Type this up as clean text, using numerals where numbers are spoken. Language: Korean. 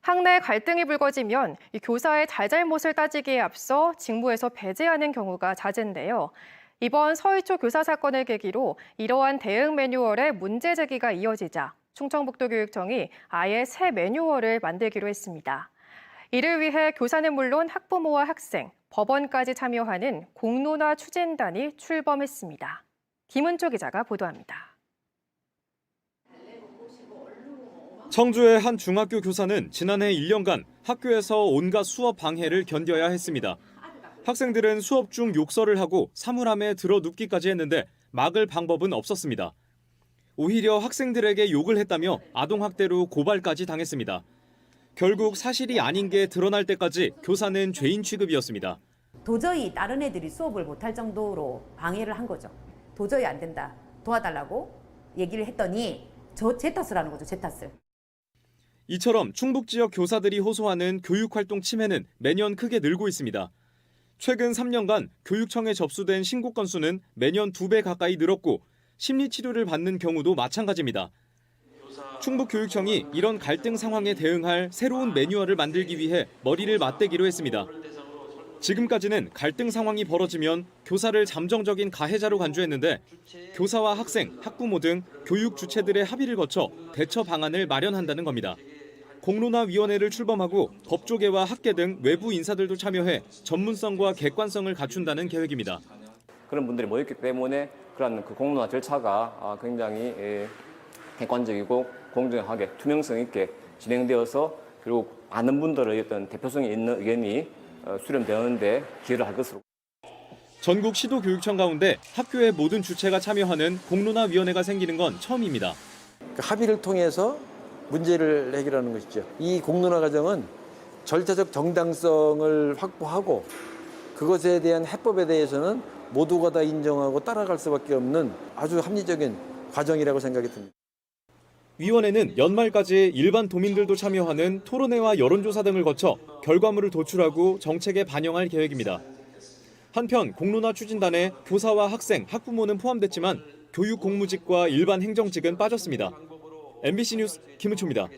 학내 갈등이 불거지면 이 교사의 잘잘못을 따지기에 앞서 직무에서 배제하는 경우가 잦은데요. 이번 서희초 교사 사건을 계기로 이러한 대응 매뉴얼의 문제 제기가 이어지자 충청북도교육청이 아예 새 매뉴얼을 만들기로 했습니다. 이를 위해 교사는 물론 학부모와 학생, 법원까지 참여하는 공론화 추진단이 출범했습니다. 김은초 기자가 보도합니다. 청주의 한 중학교 교사는 지난해 1년간 학교에서 온갖 수업 방해를 견뎌야 했습니다. 학생들은 수업 중 욕설을 하고 사물함에 들어 눕기까지 했는데 막을 방법은 없었습니다. 오히려 학생들에게 욕을 했다며 아동학대로 고발까지 당했습니다. 결국 사실이 아닌 게 드러날 때까지 교사는 죄인 취급이었습니다. 도저히 다른 애들이 수업을 못할 정도로 방해를 한 거죠. 도저히 안 된다, 도와달라고 얘기를 했더니 제 탓을 하는 거죠, 제 탓을. 이처럼 충북 지역 교사들이 호소하는 교육활동 침해는 매년 크게 늘고 있습니다. 최근 3년간 교육청에 접수된 신고 건수는 매년 2배 가까이 늘었고 심리치료를 받는 경우도 마찬가지입니다. 충북교육청이 이런 갈등 상황에 대응할 새로운 매뉴얼을 만들기 위해 머리를 맞대기로 했습니다. 지금까지는 갈등 상황이 벌어지면 교사를 잠정적인 가해자로 간주했는데 교사와 학생, 학부모 등 교육 주체들의 합의를 거쳐 대처 방안을 마련한다는 겁니다. 공론화위원회를 출범하고 법조계와 학계 등 외부 인사들도 참여해 전문성과 객관성을 갖춘다는 계획입니다. 그런 분들이 모였기 때문에 그런 그 공론화 절차가 굉장히 객관적이고 공정하게 투명성 있게 진행되어서 결국 많은 분들의 어떤 대표성이 있는 의견이 수렴되는데 기여를 할 것으로. 전국 시도교육청 가운데 학교의 모든 주체가 참여하는 공론화위원회가 생기는 건 처음입니다. 합의를 통해서 문제를 해결하는 것이죠. 이 공론화 과정은 절차적 정당성을 확보하고 그것에 대한 해법에 대해서는 모두가 다 인정하고 따라갈 수밖에 없는 아주 합리적인 과정이라고 생각이 듭니다. 위원회는 연말까지 일반 도민들도 참여하는 토론회와 여론조사 등을 거쳐 결과물을 도출하고 정책에 반영할 계획입니다. 한편 공론화 추진단에 교사와 학생, 학부모는 포함됐지만 교육 공무직과 일반 행정직은 빠졌습니다. MBC 뉴스 김은초입니다.